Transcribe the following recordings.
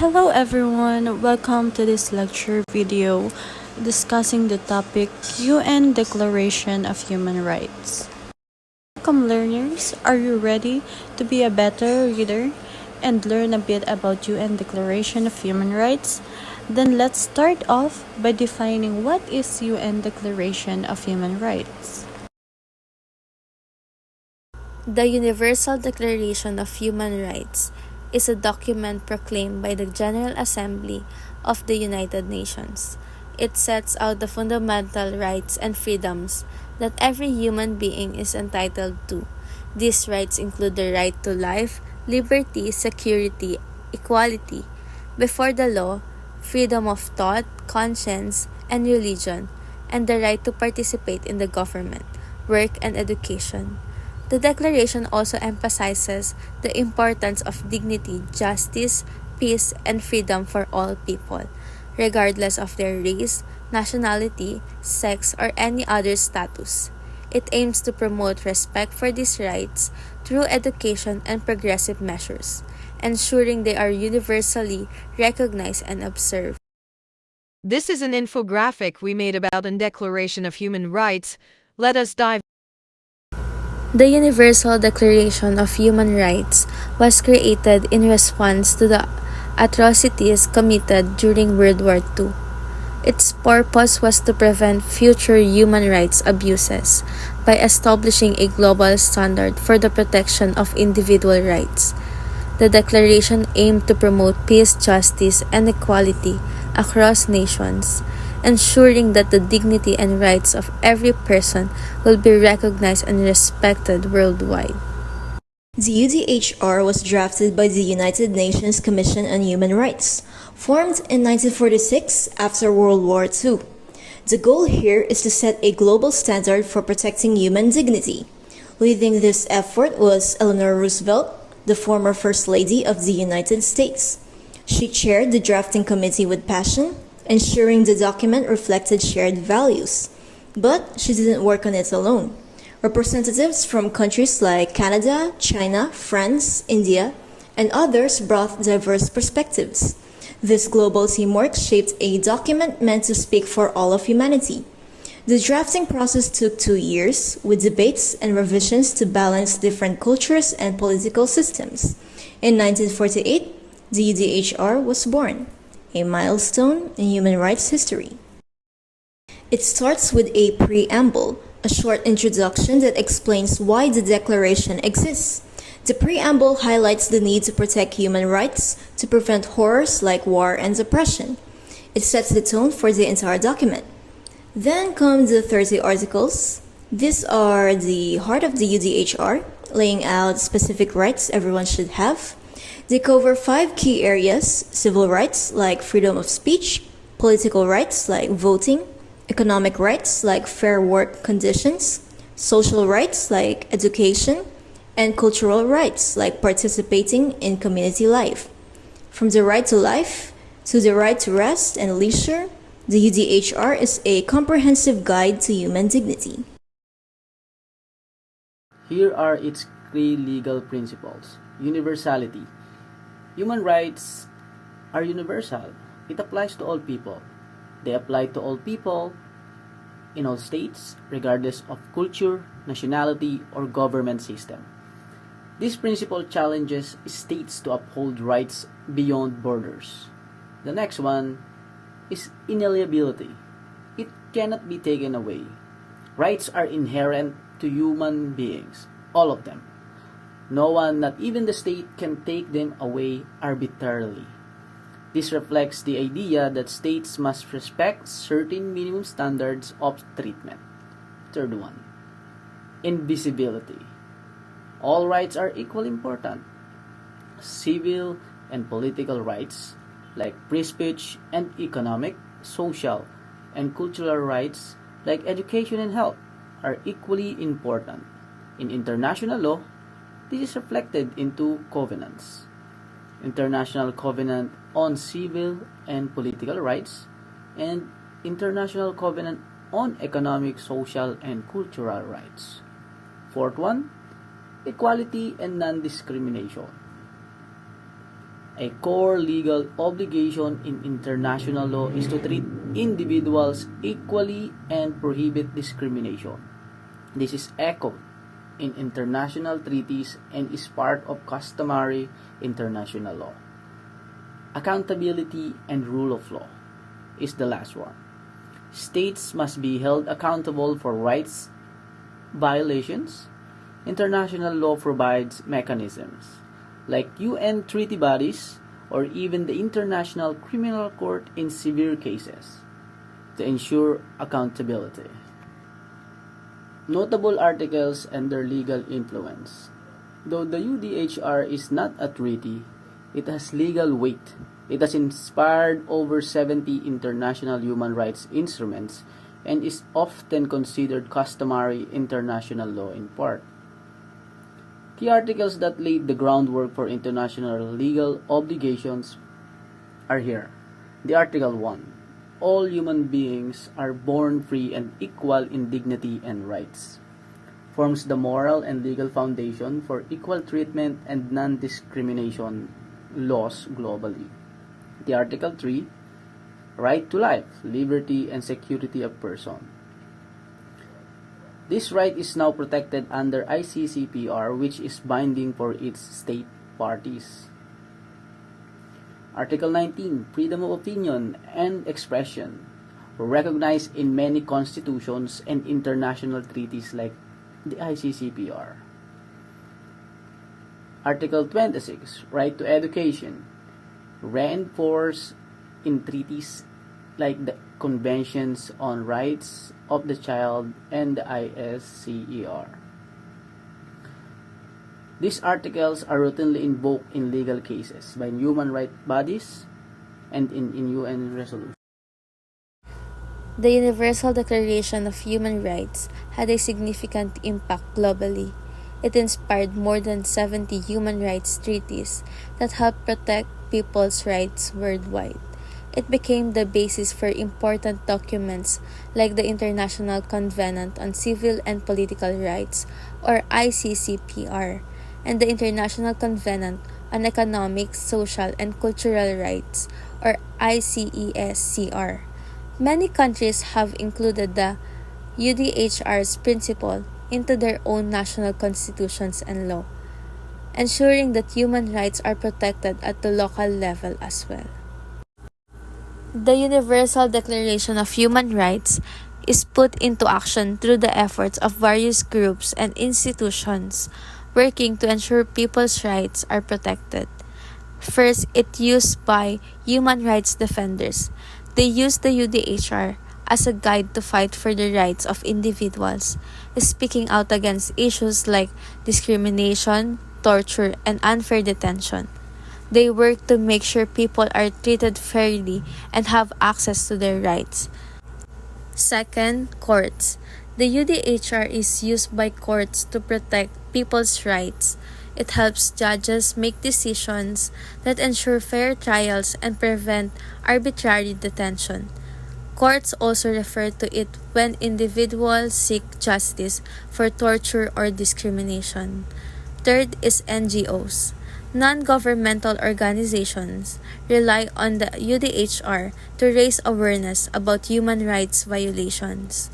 Hello everyone, welcome to this lecture video discussing the topic UN Declaration of Human Rights. Welcome learners, are you ready to be a better reader and learn a bit about UN Declaration of Human Rights? Then let's start off by defining what is UN Declaration of Human Rights. The Universal Declaration of Human Rights is a document proclaimed by the General Assembly of the United Nations. It sets out the fundamental rights and freedoms that every human being is entitled to. These rights include the right to life, liberty, security, equality before the law, freedom of thought, conscience, and religion, and the right to participate in the government, work, and education. The Declaration also emphasizes the importance of dignity, justice, peace, and freedom for all people, regardless of their race, nationality, sex, or any other status. It aims to promote respect for these rights through education and progressive measures, ensuring they are universally recognized and observed. This is an infographic we made about the Declaration of Human Rights. Let us dive. The Universal Declaration of Human Rights was created in response to the atrocities committed during World War II. Its purpose was to prevent future human rights abuses by establishing a global standard for the protection of individual rights. The Declaration aimed to promote peace, justice, and equality across nations, ensuring that the dignity and rights of every person will be recognized and respected worldwide. The UDHR was drafted by the United Nations Commission on Human Rights, formed in 1946 after World War II. The goal here is to set a global standard for protecting human dignity. Leading this effort was Eleanor Roosevelt, the former First Lady of the United States. She chaired the drafting committee with passion, ensuring the document reflected shared values. But she didn't work on it alone. Representatives from countries like Canada, China, France, India, and others brought diverse perspectives. This global teamwork shaped a document meant to speak for all of humanity. The drafting process took 2 years, with debates and revisions to balance different cultures and political systems. In 1948, the UDHR was born, a milestone in human rights history. It starts with a preamble, a short introduction that explains why the Declaration exists. The preamble highlights the need to protect human rights to prevent horrors like war and oppression. It sets the tone for the entire document. Then come the 30 articles. These are the heart of the UDHR, laying out specific rights everyone should have. They cover 5 key areas: civil rights like freedom of speech, political rights like voting, economic rights like fair work conditions, social rights like education, and cultural rights like participating in community life. From the right to life to the right to rest and leisure, the UDHR is a comprehensive guide to human dignity. Here are its three legal principles. Universality. Human rights are universal. It applies to all people. They apply to all people in all states, regardless of culture, nationality, or government system. This principle challenges states to uphold rights beyond borders. The next one is inalienability. It cannot be taken away. Rights are inherent to human beings, all of them. No one, not even the state, can take them away arbitrarily. This reflects the idea that states must respect certain minimum standards of treatment. Third one, invisibility. All rights are equally important. Civil and political rights, like free speech, and economic, social, and cultural rights, like education and health, are equally important. In international law, this is reflected into covenants. International Covenant on Civil and Political Rights, and International Covenant on Economic, Social, and Cultural Rights. Fourth one, equality and non-discrimination. A core legal obligation in international law is to treat individuals equally and prohibit discrimination. This is echoed in international treaties and is part of customary international law. Accountability and rule of law is the last one. States must be held accountable for rights violations. International law provides mechanisms like UN treaty bodies or even the International Criminal Court in severe cases to ensure accountability. Notable articles and their legal influence. Though the UDHR is not a treaty, it has legal weight. It has inspired over 70 international human rights instruments and is often considered customary international law in part. Key articles that laid the groundwork for international legal obligations are here. The Article 1. All human beings are born free and equal in dignity and rights. Forms the moral and legal foundation for equal treatment and non-discrimination laws globally. The Article 3. Right to life, liberty, and security of person. This right is now protected under ICCPR, which is binding for its state parties. Article 19, freedom of opinion and expression, recognized in many constitutions and international treaties like the ICCPR. Article 26, right to education, reinforced in treaties like the Conventions on Rights of the Child and the ISCER. These articles are routinely invoked in legal cases by human rights bodies and in UN resolutions. The Universal Declaration of Human Rights had a significant impact globally. It inspired more than 70 human rights treaties that helped protect people's rights worldwide. It became the basis for important documents like the International Covenant on Civil and Political Rights, or ICCPR, and the International Covenant on Economic, Social, and Cultural Rights, or ICESCR. Many countries have included the UDHR's principle into their own national constitutions and law, ensuring that human rights are protected at the local level as well. The Universal Declaration of Human Rights is put into action through the efforts of various groups and institutions working to ensure people's rights are protected. First, it's used by human rights defenders. They use the UDHR as a guide to fight for the rights of individuals, speaking out against issues like discrimination, torture, and unfair detention. They work to make sure people are treated fairly and have access to their rights. Second, courts. The UDHR is used by courts to protect people's rights. It helps judges make decisions that ensure fair trials and prevent arbitrary detention. Courts also refer to it when individuals seek justice for torture or discrimination. Third is NGOs. Non-governmental organizations rely on the UDHR to raise awareness about human rights violations.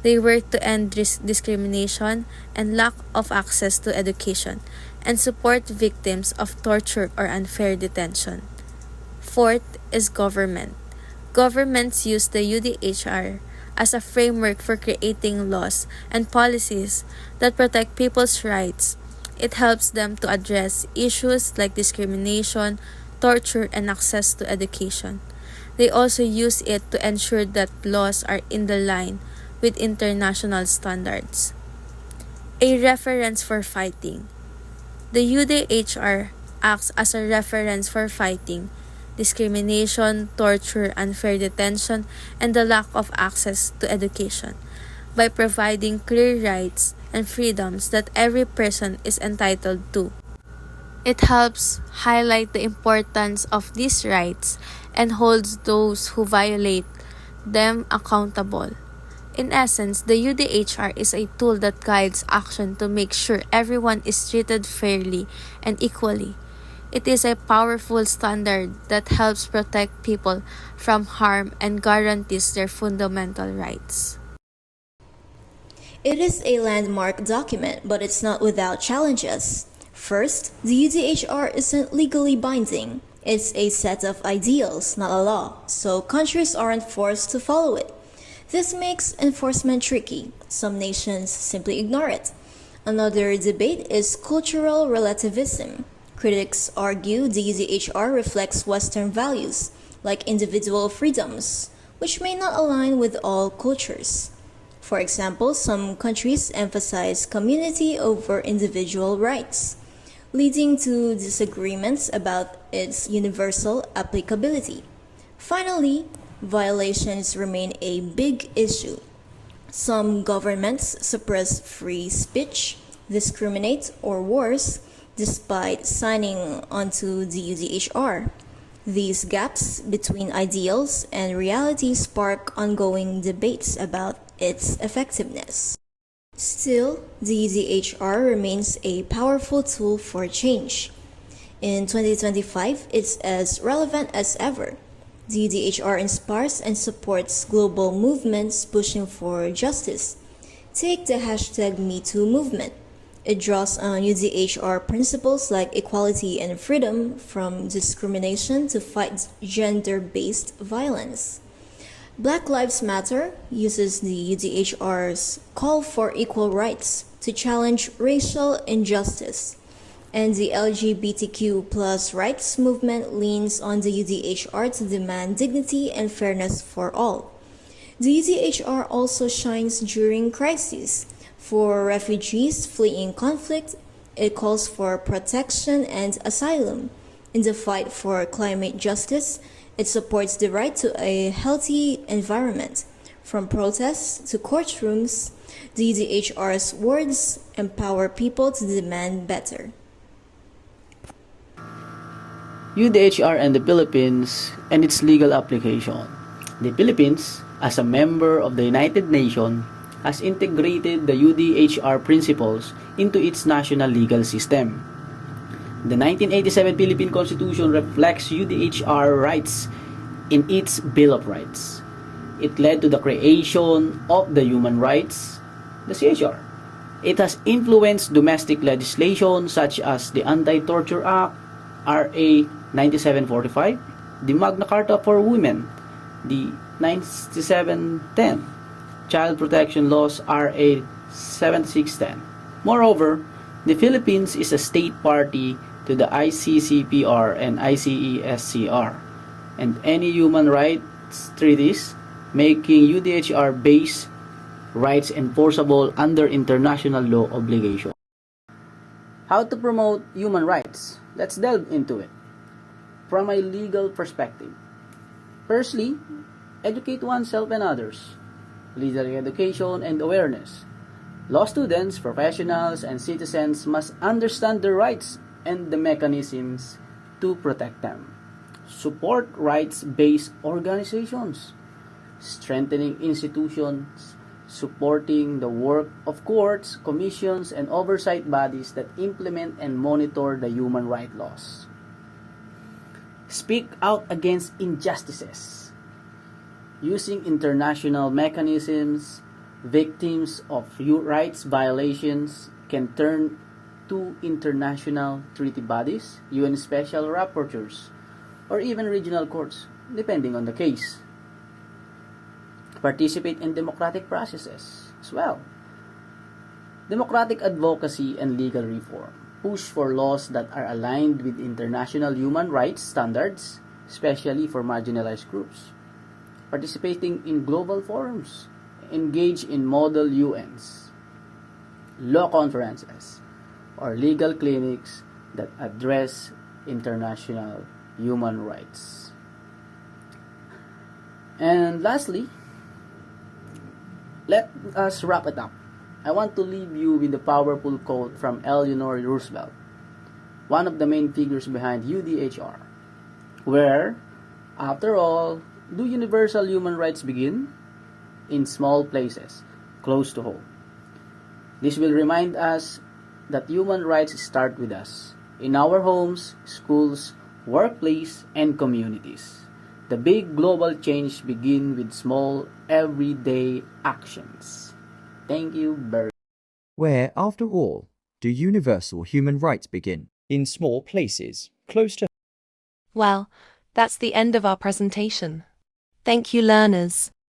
They work to end discrimination and lack of access to education and support victims of torture or unfair detention. Fourth is government. Governments use the UDHR as a framework for creating laws and policies that protect people's rights. It helps them to address issues like discrimination, torture, and access to education. They also use it to ensure that laws are in the line with international standards. A reference for fighting. The UDHR acts as a reference for fighting discrimination, torture, unfair detention, and the lack of access to education by providing clear rights and freedoms that every person is entitled to. It helps highlight the importance of these rights and holds those who violate them accountable. In essence, the UDHR is a tool that guides action to make sure everyone is treated fairly and equally. It is a powerful standard that helps protect people from harm and guarantees their fundamental rights. It is a landmark document, but it's not without challenges. First, the UDHR isn't legally binding. It's a set of ideals, not a law, so countries aren't forced to follow it. This makes enforcement tricky. Some nations simply ignore it. Another debate is cultural relativism. Critics argue the UDHR reflects Western values, like individual freedoms, which may not align with all cultures. For example, some countries emphasize community over individual rights, leading to disagreements about its universal applicability. Finally, violations remain a big issue. Some governments suppress free speech, discriminate, or worse, despite signing onto the UDHR. These gaps between ideals and reality spark ongoing debates about its effectiveness. Still, the UDHR remains a powerful tool for change. In 2025, it's as relevant as ever. The UDHR inspires and supports global movements pushing for justice. Take the hashtag #MeToo movement. It draws on UDHR principles like equality and freedom from discrimination to fight gender-based violence. Black Lives Matter uses the UDHR's call for equal rights to challenge racial injustice, and the LGBTQ plus rights movement leans on the UDHR to demand dignity and fairness for all. The UDHR also shines during crises. For refugees fleeing conflict, it calls for protection and asylum. In the fight for climate justice, it supports the right to a healthy environment. From protests to courtrooms, the UDHR's words empower people to demand better. UDHR and the Philippines and its legal application. The Philippines, as a member of the United Nations, has integrated the UDHR principles into its national legal system. The 1987 Philippine Constitution reflects UDHR rights in its Bill of Rights. It led to the creation of the Human Rights, the CHR. It has influenced domestic legislation such as the Anti-Torture Act, RA 9745, the Magna Carta for Women, the 9710, Child Protection Laws, RA 7610. Moreover, the Philippines is a state party to the ICCPR and ICESCR and any human rights treaties, making UDHR-based rights enforceable under international law obligation. How to promote human rights? Let's delve into it. From a legal perspective. Firstly, educate oneself and others. Legal education and awareness. Law students, professionals, and citizens must understand their rights and the mechanisms to protect them. Support rights-based organizations. Strengthening institutions, supporting the work of courts, commissions, and oversight bodies that implement and monitor the human rights laws. Speak out against injustices. Using international mechanisms, victims of rights violations can turn to international treaty bodies, UN special rapporteurs, or even regional courts, depending on the case. Participate in democratic processes as well. Democratic advocacy and legal reform. Push for laws that are aligned with international human rights standards, especially for marginalized groups. Participating in global forums. Engage in model UNs, law conferences, or legal clinics that address international human rights. And lastly, let us wrap it up. I want to leave you with a powerful quote from Eleanor Roosevelt, one of the main figures behind UDHR, where, after all, do universal human rights begin? In small places, close to home. This will remind us that human rights start with us, in our homes, schools, workplace, and communities. The big global change begin with small everyday actions. Thank you very Where, after all, do universal human rights begin? In small places, close to Well, that's the end of our presentation. Thank you, learners.